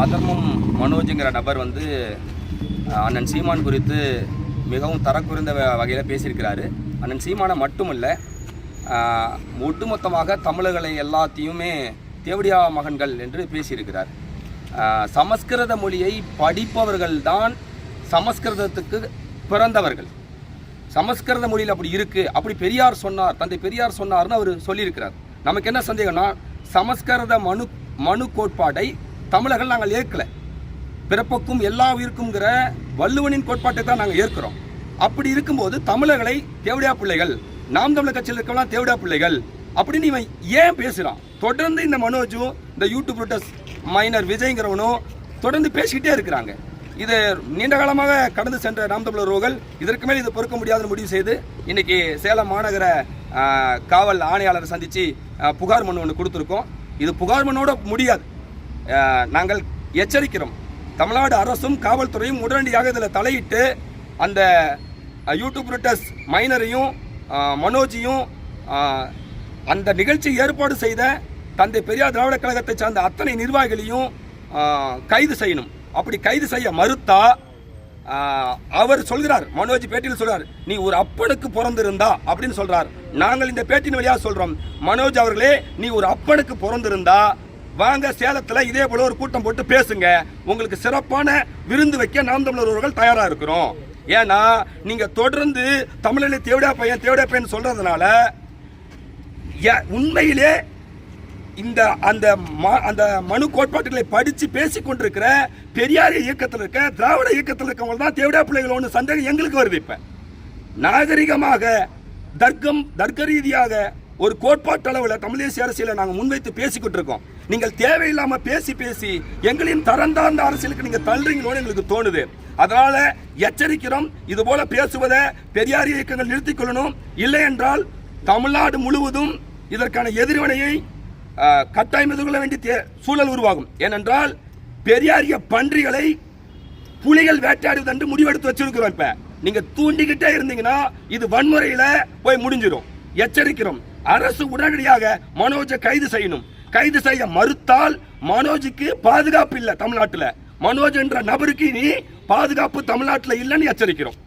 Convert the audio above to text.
அதர்மம் மனோஜுங்கிற நபர் அண்ணன் சீமான் குறித்து மிகவும் தரக்குறைந்த வகையில் பேசியிருக்கிறாரு. அண்ணன் சீமானை மட்டுமல்ல, ஒட்டுமொத்தமாக தமிழர்களை எல்லாத்தையுமே தேவடியா மகன்கள் என்று பேசியிருக்கிறார். சமஸ்கிருத மொழியை படிப்பவர்கள்தான் சமஸ்கிருதத்துக்கு பிறந்தவர்கள். சமஸ்கிருத மொழியில் அப்படி இருக்குது, அப்படி பெரியார் சொன்னார், தந்தை பெரியார் சொன்னார்னு அவர் சொல்லியிருக்கிறார். நமக்கு என்ன சந்தேகம்னா, சமஸ்கிருத மனு கோட்பாடை தமிழர்கள் நாங்கள் ஏற்கலை. பிறப்புக்கும் எல்லா உயிருக்குங்கிற வள்ளுவனின் கோட்பாட்டை தான் நாங்கள் ஏற்கிறோம். அப்படி இருக்கும்போது தமிழர்களை தேவடியா பிள்ளைகள், நாம் தமிழர் கட்சியில் இருக்கலாம் தேவடியா பிள்ளைகள் அப்படின்னு இவன் ஏன் பேசுகிறான்? தொடர்ந்து இந்த மனோஜும் இந்த யூடியூப் ப்ரூட்டஸ் மைனர் விஜய்ங்கிறவனும் தொடர்ந்து பேசிக்கிட்டே இருக்கிறாங்க. இது நீண்ட காலமாக கடந்து சென்ற நாம் தமிழர் உறவுகள் இதற்கு மேல் இது பொறுக்க முடியாதுன்னு முடிவு செய்து இன்னைக்கு சேலம் மாநகர காவல் ஆணையாளரை சந்தித்து புகார் மனு ஒன்று கொடுத்துருக்கோம். இது புகார் மனோட முடியாது. நாங்கள் எச்சரிக்கிறோம், தமிழ்நாடு அரசும் காவல்துறையும் உடனடியாக இதில் தலையிட்டு அந்த யூடியூப் ப்ரூட்டஸ் மைனரையும் மனோஜையும் அந்த நிகழ்ச்சி ஏற்பாடு செய்த தந்தை பெரியார் திராவிட கழகத்தை சார்ந்த அத்தனை நிர்வாகிகளையும் கைது செய்யணும். அப்படி கைது செய்ய மறுத்தா, அவர் சொல்கிறார், மனோஜ் பேட்டியில் சொல்றார், நீ ஒரு அப்பனுக்கு பிறந்திருந்தா அப்படின்னு சொல்றார். நாங்கள் இந்த பேட்டியின் வழியாக சொல்றோம், மனோஜ் அவர்களே, நீ ஒரு அப்பனுக்கு பிறந்திருந்தா வாங்க சேலத்தில் இதே போல ஒரு கூட்டம் போட்டு பேசுங்க, உங்களுக்கு சிறப்பான விருந்து வைக்க நாம் தமிழர்கள் தயாரா இருக்கிறோம். ஏன்னா நீங்க தொடர்ந்து தமிழிலே தேவடியா பையன் சொல்றதுனால உண்மையிலே அந்த மனு கோட்பாட்டுகளை படிச்சு பேசிக் கொண்டிருக்கிற பெரியார் இயக்கத்தில் இருக்க திராவிட இயக்கத்தில் இருக்கவங்க தான் தேவடியா பிள்ளைகள் ஒன்று சந்தேகம் எங்களுக்கு வருது. இப்ப நாகரிகமாக தர்க்க ரீதியாக ஒரு கோட்பாட்டு அளவில் தமிழ் தேசிய அரசியலை நாங்கள் முன்வைத்து பேசிக்கிட்டு இருக்கோம். நீங்கள் தேவையில்லாம பேசி எங்களின் தரந்தார்ந்த அரசியலுக்கு நீங்க தள்ளுறீங்களோன்னு எங்களுக்கு தோணுது. அதனால எச்சரிக்கிறோம், இது போல பேசுவதை பெரியார் இயக்கங்கள் நிறுத்திக் கொள்ளணும். இல்லை என்றால் தமிழ்நாடு முழுவதும் இதற்கான எதிர்வினையை கட்டாயம் எதிர்கொள்ள வேண்டிய சூழல் உருவாகும். ஏனென்றால் பெரியாரிய பன்றிகளை புலிகள் வேட்டையாடுவது என்று முடிவெடுத்து வச்சிருக்கிறோம். இப்ப நீங்க தூண்டிக்கிட்டே இருந்தீங்கன்னா இது வன்முறையில போய் முடிஞ்சிடும். எச்சரிக்கிறோம், அரசு உடனடியாக மனோஜை கைது செய்யணும். கைது செய்ய மறுத்தால் மனோஜுக்கு பாதுகாப்பு இல்லை தமிழ்நாட்டில். மனோஜ் என்ற நபருக்கு இனி பாதுகாப்பு தமிழ்நாட்டில் இல்லைன்னு எச்சரிக்கிறோம்.